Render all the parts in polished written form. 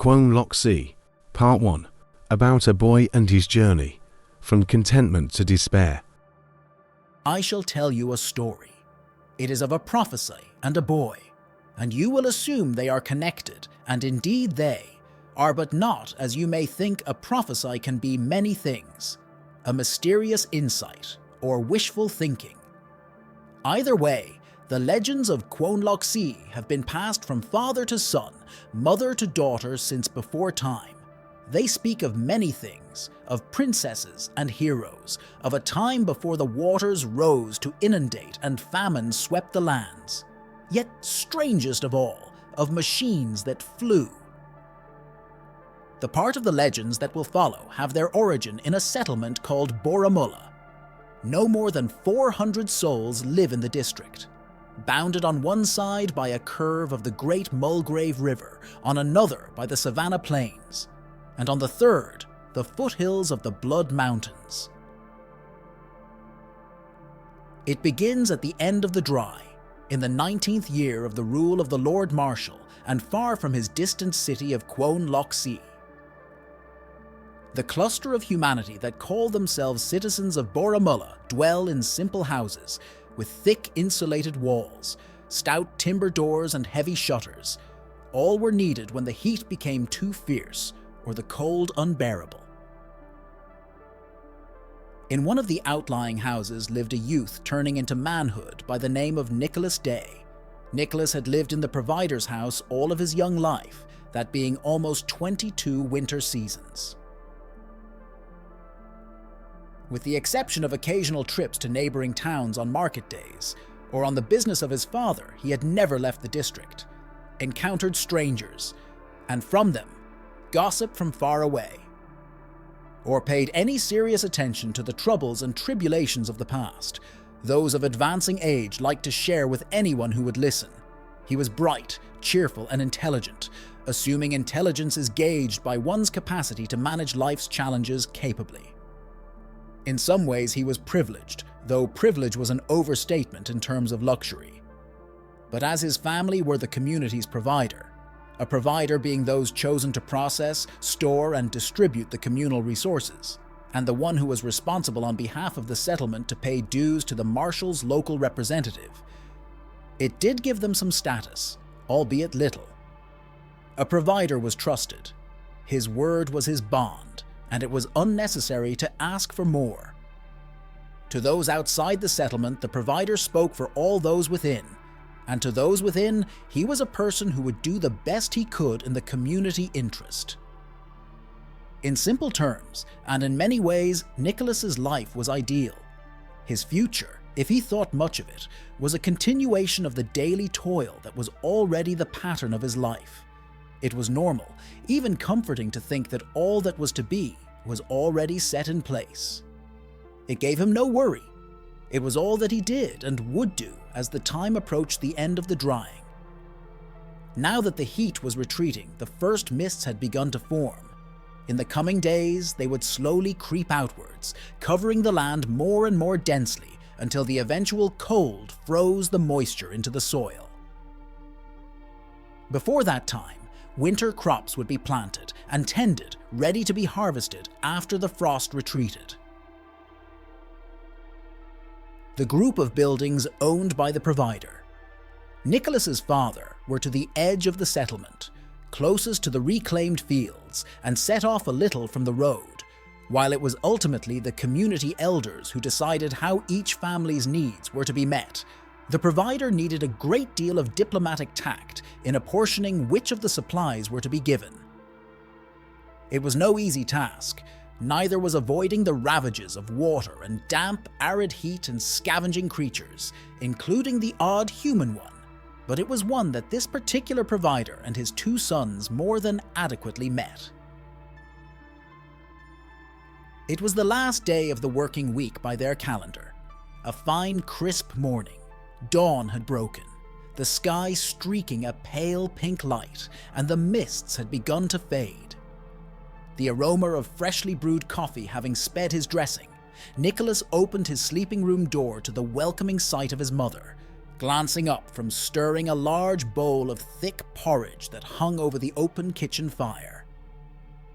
Quone-Loc-Sie, Part 1, about a boy and his journey, from contentment to despair. I shall tell you a story. It is of a prophecy and a boy, and you will assume they are connected, and indeed they are, but not as you may think. A prophecy can be many things, a mysterious insight, or wishful thinking. Either way, the legends of Quone-Loc-Sie have been passed from father to son, mother to daughter since before time. They speak of many things, of princesses and heroes, of a time before the waters rose to inundate and famine swept the lands. Yet strangest of all, of machines that flew. The part of the legends that will follow have their origin in a settlement called Baramulla. No more than 400 souls live in the district, bounded on one side by a curve of the Great Mulgrave River, on another by the Savannah Plains, and on the third, the foothills of the Blood Mountains. It begins at the end of the Dry, in the 19th year of the rule of the Lord Marshal, and far from his distant city of Quone-Loc-Sie. The cluster of humanity that call themselves citizens of Baramulla dwell in simple houses, with thick insulated walls, stout timber doors and heavy shutters. All were needed when the heat became too fierce, or the cold unbearable. In one of the outlying houses lived a youth turning into manhood by the name of Nicholas Day. Nicholas had lived in the provider's house all of his young life, that being almost 22 winter seasons. With the exception of occasional trips to neighboring towns on market days, or on the business of his father, he had never left the district, encountered strangers, and from them, gossip from far away, or paid any serious attention to the troubles and tribulations of the past. Those of advancing age liked to share with anyone who would listen. He was bright, cheerful, and intelligent, assuming intelligence is gauged by one's capacity to manage life's challenges capably. In some ways he was privileged, though privilege was an overstatement in terms of luxury. But as his family were the community's provider, a provider being those chosen to process, store, and distribute the communal resources, and the one who was responsible on behalf of the settlement to pay dues to the marshal's local representative, it did give them some status, albeit little. A provider was trusted. His word was his bond, and it was unnecessary to ask for more. To those outside the settlement, the provider spoke for all those within, and to those within, he was a person who would do the best he could in the community interest. In simple terms, and in many ways, Nicholas's life was ideal. His future, if he thought much of it, was a continuation of the daily toil that was already the pattern of his life. It was normal, even comforting to think that all that was to be was already set in place. It gave him no worry. It was all that he did and would do as the time approached the end of the drying. Now that the heat was retreating, the first mists had begun to form. In the coming days, they would slowly creep outwards, covering the land more and more densely until the eventual cold froze the moisture into the soil. Before that time, winter crops would be planted and tended, ready to be harvested after the frost retreated. The group of buildings owned by the provider, Nicholas's father, were to the edge of the settlement, closest to the reclaimed fields and set off a little from the road, while it was ultimately the community elders who decided how each family's needs were to be met. The provider needed a great deal of diplomatic tact in apportioning which of the supplies were to be given. It was no easy task. Neither was avoiding the ravages of water and damp, arid heat and scavenging creatures, including the odd human one, but it was one that this particular provider and his two sons more than adequately met. It was the last day of the working week by their calendar. A fine, crisp morning. Dawn had broken, the sky streaking a pale pink light, and the mists had begun to fade. The aroma of freshly brewed coffee having sped his dressing, Nicholas opened his sleeping room door to the welcoming sight of his mother, glancing up from stirring a large bowl of thick porridge that hung over the open kitchen fire.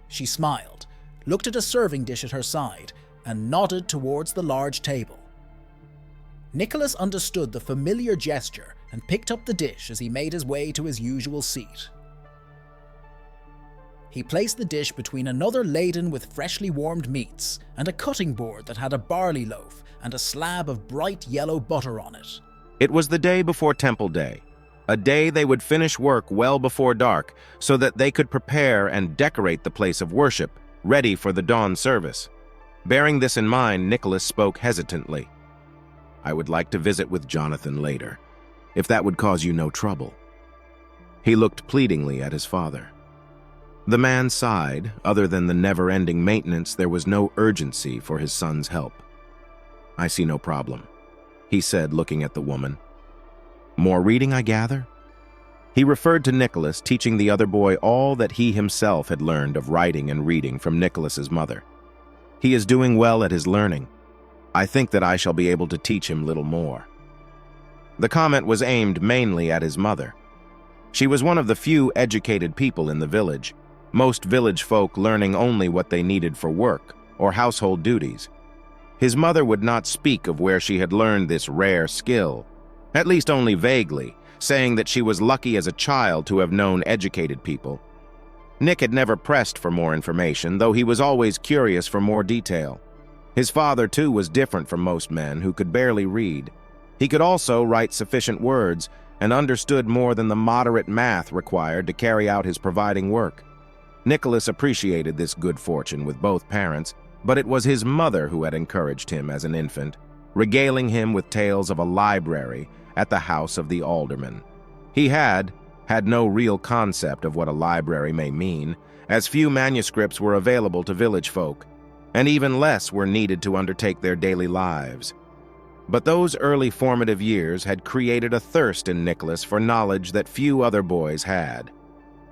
She smiled, looked at a serving dish at her side, and nodded towards the large table. Nicholas understood the familiar gesture and picked up the dish as he made his way to his usual seat. He placed the dish between another laden with freshly warmed meats and a cutting board that had a barley loaf and a slab of bright yellow butter on it. It was the day before Temple Day, a day they would finish work well before dark so that they could prepare and decorate the place of worship, ready for the dawn service. Bearing this in mind, Nicholas spoke hesitantly. "I would like to visit with Jonathan later, if that would cause you no trouble." He looked pleadingly at his father. The man sighed. Other than the never-ending maintenance, there was no urgency for his son's help. "I see no problem," he said, looking at the woman. "More reading, I gather?" He referred to Nicholas, teaching the other boy all that he himself had learned of writing and reading from Nicholas's mother. "He is doing well at his learning. I think that I shall be able to teach him little more." The comment was aimed mainly at his mother. She was one of the few educated people in the village, most village folk learning only what they needed for work or household duties. His mother would not speak of where she had learned this rare skill, at least only vaguely, saying that she was lucky as a child to have known educated people. Nick had never pressed for more information, though he was always curious for more detail. His father, too, was different from most men who could barely read. He could also write sufficient words and understood more than the moderate math required to carry out his providing work. Nicholas appreciated this good fortune with both parents, but it was his mother who had encouraged him as an infant, regaling him with tales of a library at the house of the alderman. He had no real concept of what a library may mean, as few manuscripts were available to village folk, and even less were needed to undertake their daily lives. But those early formative years had created a thirst in Nicholas for knowledge that few other boys had.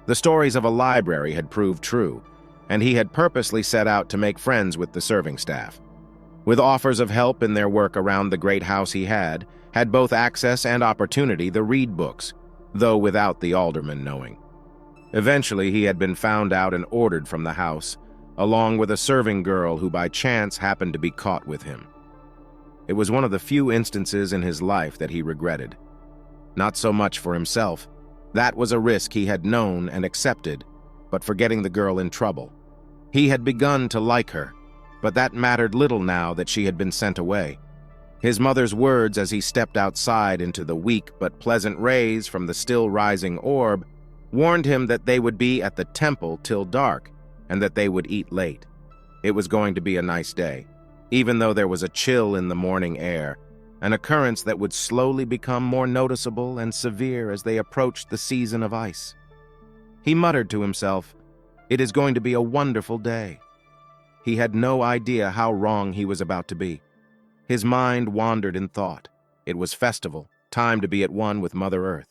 The stories of a library had proved true, and he had purposely set out to make friends with the serving staff. With offers of help in their work around the great house, he had both access and opportunity to read books, though without the alderman knowing. Eventually, he had been found out and ordered from the house, along with a serving girl who by chance happened to be caught with him. It was one of the few instances in his life that he regretted. Not so much for himself. That was a risk he had known and accepted, but for getting the girl in trouble. He had begun to like her, but that mattered little now that she had been sent away. His mother's words as he stepped outside into the weak but pleasant rays from the still rising orb warned him that they would be at the temple till dark and that they would eat late. It was going to be a nice day, even though there was a chill in the morning air, an occurrence that would slowly become more noticeable and severe as they approached the season of ice. He muttered to himself, "It is going to be a wonderful day." He had no idea how wrong he was about to be. His mind wandered in thought. It was festival, time to be at one with Mother Earth.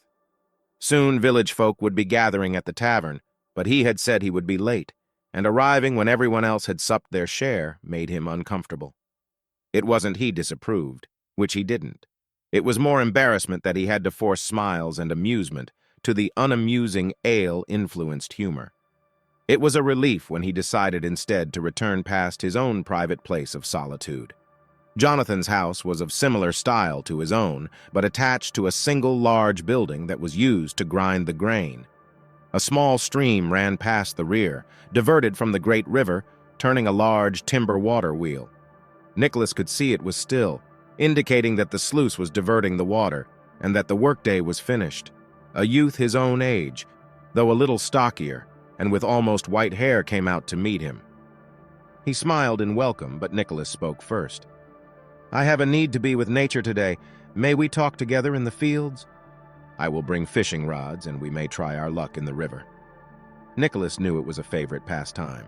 Soon village folk would be gathering at the tavern, but he had said he would be late, and arriving when everyone else had supped their share made him uncomfortable. It wasn't he disapproved, which he didn't. It was more embarrassment that he had to force smiles and amusement to the unamusing ale-influenced humor. It was a relief when he decided instead to return past his own private place of solitude. Jonathan's house was of similar style to his own, but attached to a single large building that was used to grind the grain. A small stream ran past the rear, diverted from the great river, turning a large timber water wheel. Nicholas could see it was still, indicating that the sluice was diverting the water, and that the workday was finished. A youth his own age, though a little stockier, and with almost white hair, came out to meet him. He smiled in welcome, but Nicholas spoke first. "I have a need to be with nature today. May we talk together in the fields? I will bring fishing rods, and we may try our luck in the river." Nicholas knew it was a favorite pastime,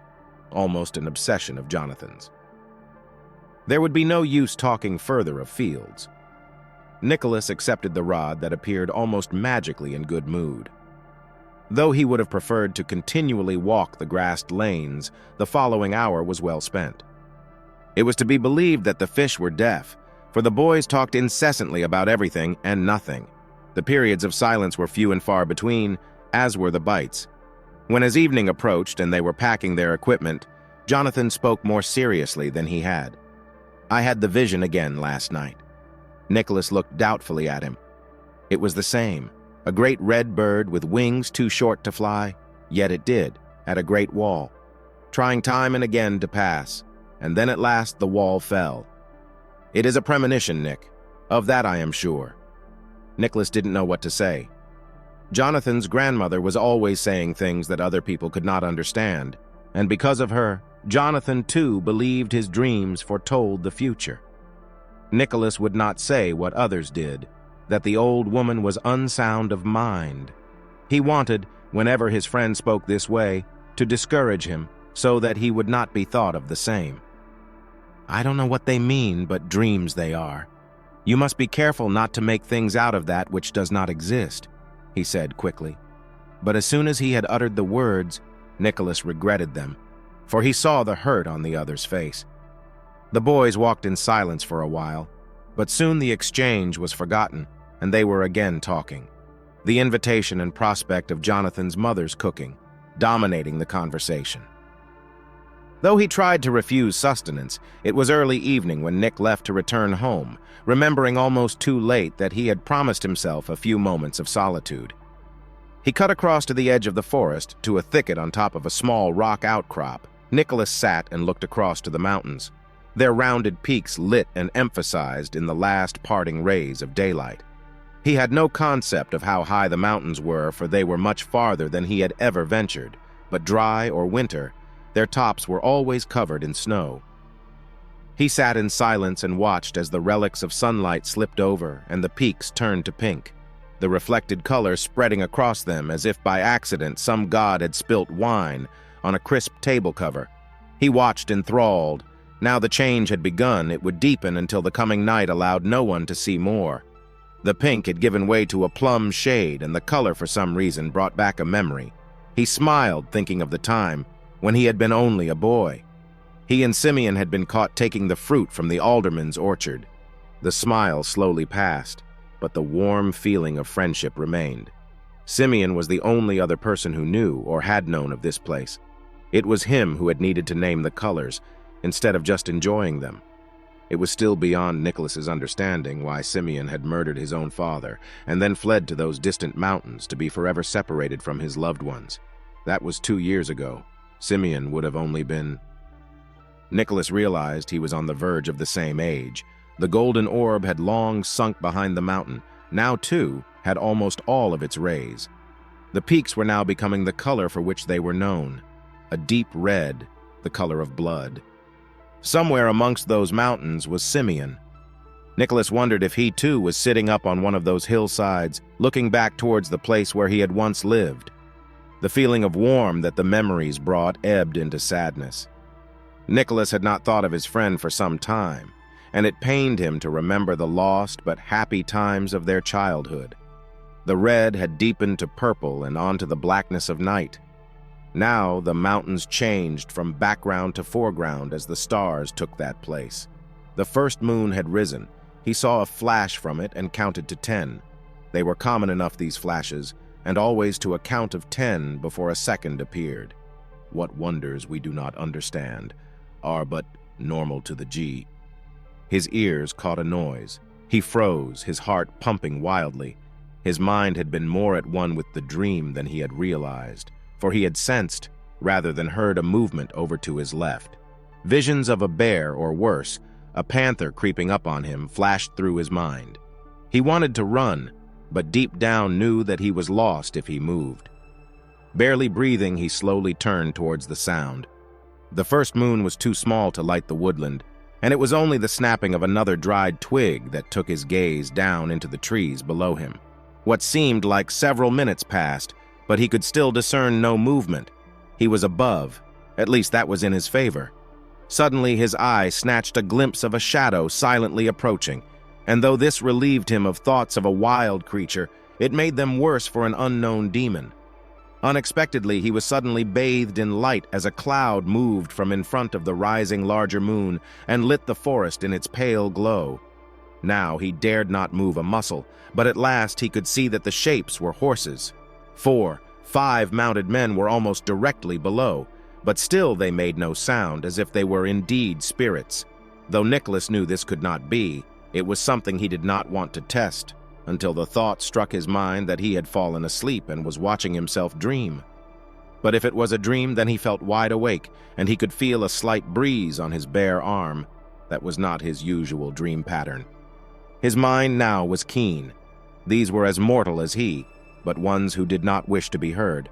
almost an obsession of Jonathan's. There would be no use talking further of fields. Nicholas accepted the rod that appeared almost magically in good mood. Though he would have preferred to continually walk the grassed lanes, the following hour was well spent. It was to be believed that the fish were deaf, for the boys talked incessantly about everything and nothing. The periods of silence were few and far between, as were the bites. When as evening approached and they were packing their equipment, Jonathan spoke more seriously than he had. "I had the vision again last night." Nicholas looked doubtfully at him. It was the same, a great red bird with wings too short to fly, yet it did, at a great wall, trying time and again to pass, and then at last the wall fell. "It is a premonition, Nick. Of that I am sure." Nicholas didn't know what to say. Jonathan's grandmother was always saying things that other people could not understand, and because of her, Jonathan too believed his dreams foretold the future. Nicholas would not say what others did, that the old woman was unsound of mind. He wanted, whenever his friend spoke this way, to discourage him so that he would not be thought of the same. "I don't know what they mean, but dreams they are. You must be careful not to make things out of that which does not exist," he said quickly. But as soon as he had uttered the words, Nicholas regretted them, for he saw the hurt on the other's face. The boys walked in silence for a while, but soon the exchange was forgotten, and they were again talking. The invitation and prospect of Jonathan's mother's cooking dominating the conversation. Though he tried to refuse sustenance, it was early evening when Nick left to return home, remembering almost too late that he had promised himself a few moments of solitude. He cut across to the edge of the forest, to a thicket on top of a small rock outcrop. Nicholas sat and looked across to the mountains, their rounded peaks lit and emphasized in the last parting rays of daylight. He had no concept of how high the mountains were, for they were much farther than he had ever ventured, but dry or winter, their tops were always covered in snow. He sat in silence and watched as the relics of sunlight slipped over and the peaks turned to pink, the reflected color spreading across them as if by accident some god had spilt wine on a crisp table cover. He watched enthralled. Now the change had begun, it would deepen until the coming night allowed no one to see more. The pink had given way to a plum shade, and the color for some reason brought back a memory. He smiled, thinking of the time when he had been only a boy. He and Simeon had been caught taking the fruit from the alderman's orchard. The smile slowly passed, but the warm feeling of friendship remained. Simeon was the only other person who knew or had known of this place. It was him who had needed to name the colors, instead of just enjoying them. It was still beyond Nicholas's understanding why Simeon had murdered his own father and then fled to those distant mountains to be forever separated from his loved ones. That was 2 years ago. Simeon would have only been... Nicholas realized he was on the verge of the same age. The golden orb had long sunk behind the mountain, now too had almost all of its rays. The peaks were now becoming the color for which they were known, a deep red, the color of blood. Somewhere amongst those mountains was Simeon. Nicholas wondered if he too was sitting up on one of those hillsides, looking back towards the place where he had once lived. The feeling of warmth that the memories brought ebbed into sadness. Nicholas had not thought of his friend for some time, and it pained him to remember the lost but happy times of their childhood. The red had deepened to purple and onto the blackness of night. Now the mountains changed from background to foreground as the stars took that place. The first moon had risen. He saw a flash from it and counted to 10. They were common enough, these flashes, and always to a count of 10 before a second appeared. What wonders we do not understand are but normal to the G. His ears caught a noise. He froze, his heart pumping wildly. His mind had been more at one with the dream than he had realized, for he had sensed, rather than heard, a movement over to his left. Visions of a bear, or worse, a panther creeping up on him, flashed through his mind. He wanted to run, but deep down knew that he was lost if he moved. Barely breathing, he slowly turned towards the sound. The first moon was too small to light the woodland, and it was only the snapping of another dried twig that took his gaze down into the trees below him. What seemed like several minutes passed, but he could still discern no movement. He was above, at least that was in his favor. Suddenly his eye snatched a glimpse of a shadow silently approaching, and though this relieved him of thoughts of a wild creature, it made them worse for an unknown demon. Unexpectedly, he was suddenly bathed in light as a cloud moved from in front of the rising larger moon and lit the forest in its pale glow. Now he dared not move a muscle, but at last he could see that the shapes were horses. 4, 5 mounted men were almost directly below, but still they made no sound, as if they were indeed spirits. Though Nicholas knew this could not be, it was something he did not want to test, until the thought struck his mind that he had fallen asleep and was watching himself dream. But if it was a dream, then he felt wide awake, and he could feel a slight breeze on his bare arm. That was not his usual dream pattern. His mind now was keen. These were as mortal as he, but ones who did not wish to be heard.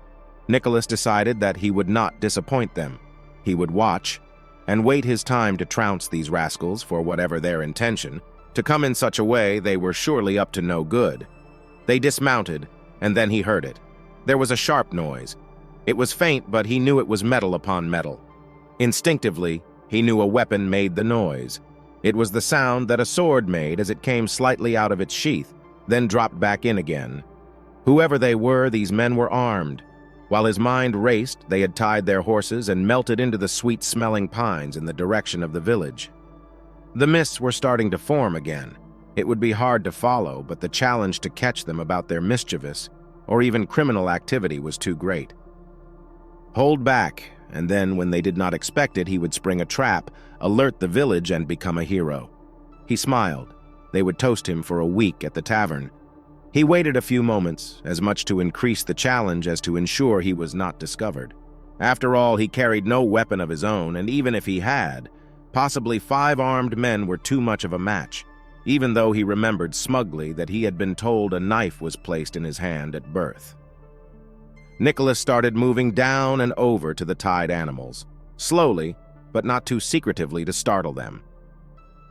Nicholas decided that he would not disappoint them. He would watch, and wait his time to trounce these rascals for whatever their intention. To come in such a way, they were surely up to no good. They dismounted, and then he heard it. There was a sharp noise. It was faint, but he knew it was metal upon metal. Instinctively, he knew a weapon made the noise. It was the sound that a sword made as it came slightly out of its sheath, then dropped back in again. Whoever they were, these men were armed. While his mind raced, they had tied their horses and melted into the sweet-smelling pines in the direction of the village. The mists were starting to form again. It would be hard to follow, but the challenge to catch them about their mischievous or even criminal activity was too great. Hold back, and then, when they did not expect it, he would spring a trap, alert the village, and become a hero. He smiled. They would toast him for a week at the tavern. He waited a few moments, as much to increase the challenge as to ensure he was not discovered. After all, he carried no weapon of his own, and even if he had, possibly 5 armed men were too much of a match, even though he remembered smugly that he had been told a knife was placed in his hand at birth. Nicholas started moving down and over to the tied animals, slowly, but not too secretively to startle them.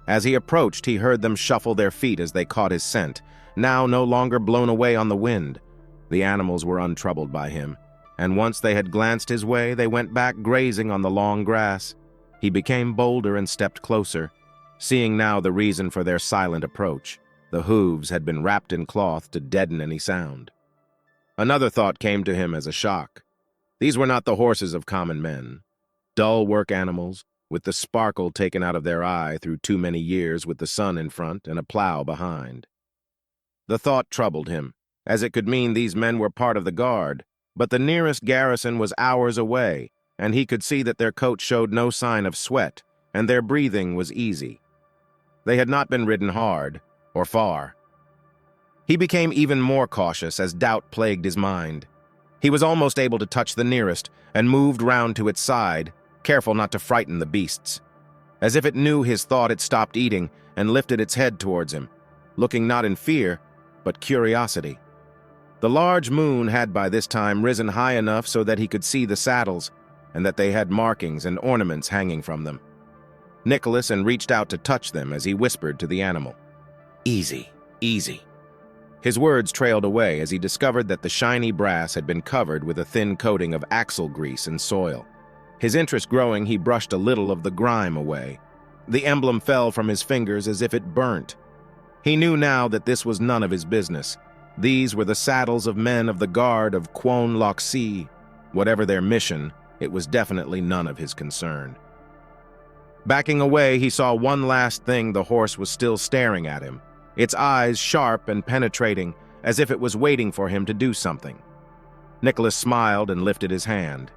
As he approached, he heard them shuffle their feet as they caught his scent, now no longer blown away on the wind. The animals were untroubled by him, and once they had glanced his way, they went back grazing on the long grass. He became bolder and stepped closer, seeing now the reason for their silent approach. The hooves had been wrapped in cloth to deaden any sound. Another thought came to him as a shock. These were not the horses of common men. Dull work animals, with the sparkle taken out of their eye through too many years with the sun in front and a plow behind. The thought troubled him, as it could mean these men were part of the guard, but the nearest garrison was hours away, and he could see that their coats showed no sign of sweat, and their breathing was easy. They had not been ridden hard, or far. He became even more cautious as doubt plagued his mind. He was almost able to touch the nearest, and moved round to its side, careful not to frighten the beasts. As if it knew his thought, it stopped eating and lifted its head towards him, looking not in fear, but curiosity. The large moon had by this time risen high enough so that he could see the saddles, and that they had markings and ornaments hanging from them. Nicholas reached out to touch them as he whispered to the animal, "Easy, easy." His words trailed away as he discovered that the shiny brass had been covered with a thin coating of axle grease and soil. His interest growing, he brushed a little of the grime away. The emblem fell from his fingers as if it burnt. He knew now that this was none of his business. These were the saddles of men of the guard of Quone-Loc-Sie. Whatever their mission, it was definitely none of his concern. Backing away, he saw one last thing. The horse was still staring at him, its eyes sharp and penetrating, as if it was waiting for him to do something. Nicholas smiled and lifted his hand.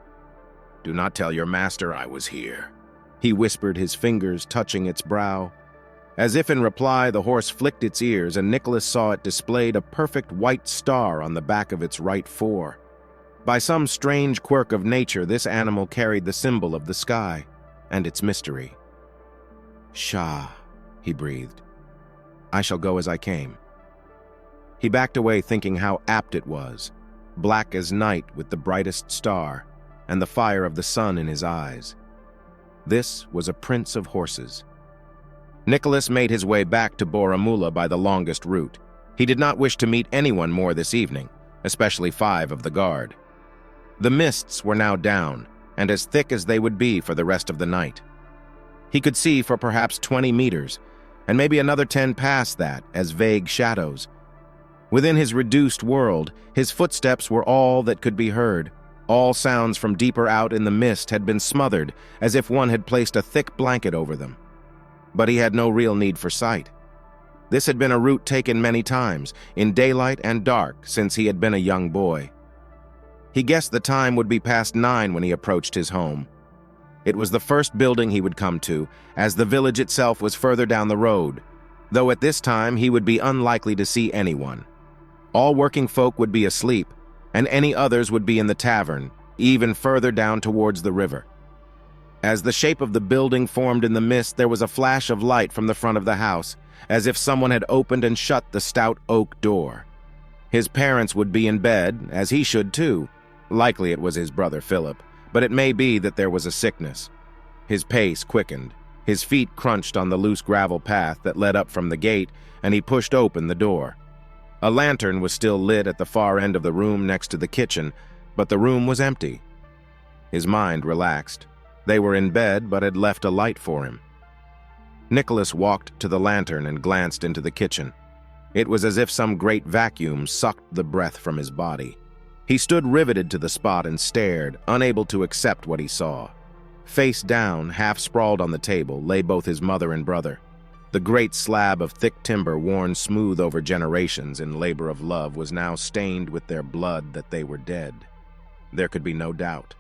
"Do not tell your master I was here," he whispered, his fingers touching its brow. As if in reply, the horse flicked its ears, and Nicholas saw it displayed a perfect white star on the back of its right fore. By some strange quirk of nature, this animal carried the symbol of the sky and its mystery. "Shah," he breathed. "I shall go as I came." He backed away, thinking how apt it was, black as night with the brightest star, and the fire of the sun in his eyes. This was a prince of horses. Nicholas made his way back to Baramulla by the longest route. He did not wish to meet anyone more this evening, especially 5 of the guard. The mists were now down, and as thick as they would be for the rest of the night. He could see for perhaps 20 meters, and maybe another 10 past that, as vague shadows. Within his reduced world, his footsteps were all that could be heard. All sounds from deeper out in the mist had been smothered, as if one had placed a thick blanket over them. But he had no real need for sight. This had been a route taken many times, in daylight and dark, since he had been a young boy. He guessed the time would be past 9 when he approached his home. It was the first building he would come to, as the village itself was further down the road, though at this time he would be unlikely to see anyone. All working folk would be asleep, and any others would be in the tavern, even further down towards the river. As the shape of the building formed in the mist, there was a flash of light from the front of the house, as if someone had opened and shut the stout oak door. His parents would be in bed, as he should too. Likely it was his brother Philip, but it may be that there was a sickness. His pace quickened. His feet crunched on the loose gravel path that led up from the gate, and he pushed open the door. A lantern was still lit at the far end of the room next to the kitchen, but the room was empty. His mind relaxed. They were in bed, but had left a light for him. Nicholas walked to the lantern and glanced into the kitchen. It was as if some great vacuum sucked the breath from his body. He stood riveted to the spot and stared, unable to accept what he saw. Face down, half sprawled on the table, lay both his mother and brother. The great slab of thick timber worn smooth over generations in labor of love was now stained with their blood that they were dead. There could be no doubt.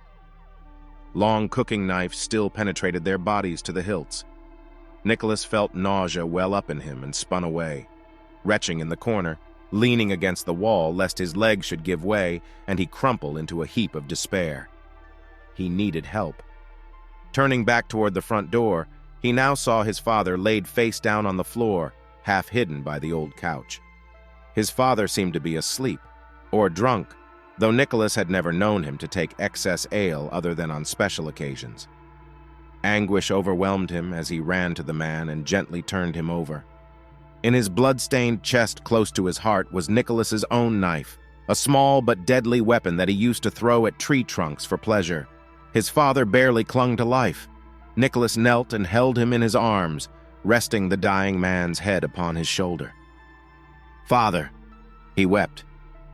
Long cooking knives still penetrated their bodies to the hilts. Nicholas felt nausea well up in him and spun away. Retching in the corner, leaning against the wall lest his legs should give way and he crumple into a heap of despair. He needed help. Turning back toward the front door, he now saw his father laid face down on the floor, half hidden by the old couch. His father seemed to be asleep, or drunk, though Nicholas had never known him to take excess ale other than on special occasions. Anguish overwhelmed him as he ran to the man and gently turned him over. In his blood-stained chest close to his heart was Nicholas's own knife, a small but deadly weapon that he used to throw at tree trunks for pleasure. His father barely clung to life. Nicholas knelt and held him in his arms, resting the dying man's head upon his shoulder. "Father," he wept.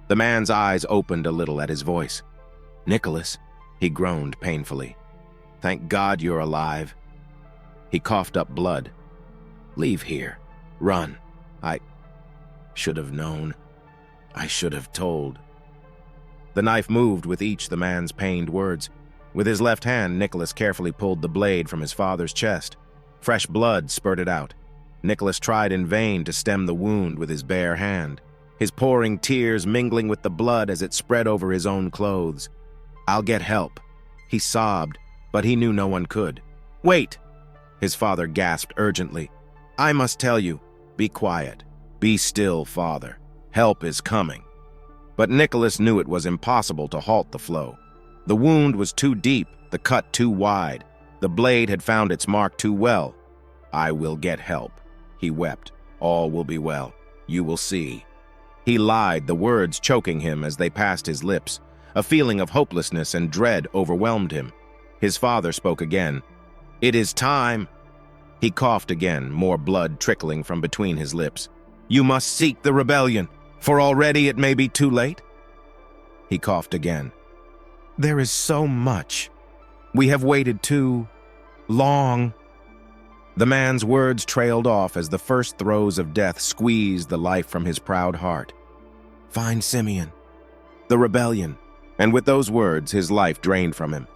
The man's eyes opened a little at his voice. "Nicholas," he groaned painfully. "Thank God you're alive." He coughed up blood. "Leave here. Run. I should have known. I should have told." The knife moved with each the man's pained words. With his left hand, Nicholas carefully pulled the blade from his father's chest. Fresh blood spurted out. Nicholas tried in vain to stem the wound with his bare hand, his pouring tears mingling with the blood as it spread over his own clothes. "I'll get help," he sobbed, but he knew no one could. "Wait!" his father gasped urgently. "I must tell you. Be quiet. Be still, father. Help is coming." But Nicholas knew it was impossible to halt the flow. The wound was too deep, the cut too wide. The blade had found its mark too well. "I will get help," he wept. "All will be well. You will see." He lied, the words choking him as they passed his lips. A feeling of hopelessness and dread overwhelmed him. His father spoke again. "It is time." He coughed again, more blood trickling from between his lips. "You must seek the rebellion, for already it may be too late." He coughed again. "There is so much. We have waited too long." The man's words trailed off as the first throes of death squeezed the life from his proud heart. "Find Simeon. The rebellion." And with those words, his life drained from him.